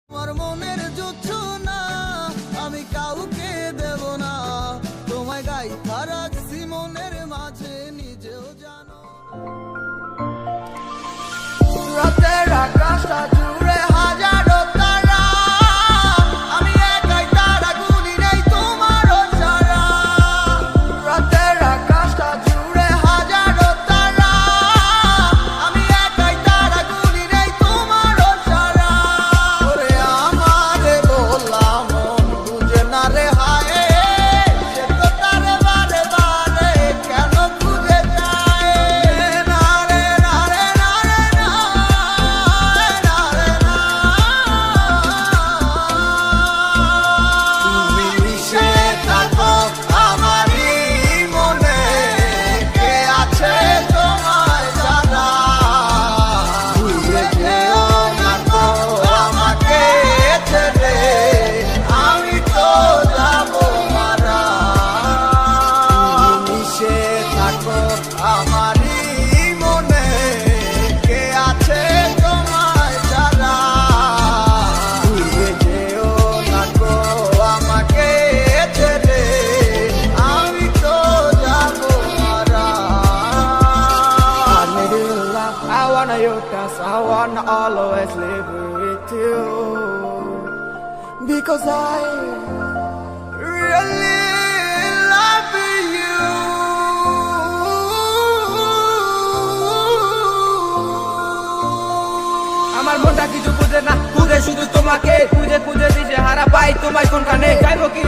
আমার মনের জুছো না আমি কাউকে দেব না, তোমায় গাইথা রাখছি মনের মাঝে নিজেও জানো। রাতের আকাশটা জুড়ে হাজারো তারা, আমি একাই তারা গুলি নেই তোমারও ছাড়া। রাতের আকাশটা জুড়ে হাজারো তারা, আমি একাই তারা গুলি নেই তোমারও ছাড়া। ওরে আমারে বললাম মন বুঝে না রে হায়, সে তো তারে বারে বারে কেন খুঁজে যায় না রে না রে না রে না না রে না। তুমি মিশে থাকো আমারই মনে, কে আছে তোমায় জানা। ভুলে যেও না তো আমাকে ছেড়ে, আমি তো যাবো মারা। তুমি মিশে থাকো আমারই মনে, কে আছে তোমায় জানা। ভুলে যেও না তো আমাকে ছেড়ে, আমি তো যাবো মারা। I wanna you cause I wanna always live with you, because I really love you. আমার মনটা কিছু বুঝে না, খুঁজে শুধু তোমাকে, খুঁজে খুঁজে দিশে হারা পাই তোমায় কোনখানে। যাইব কি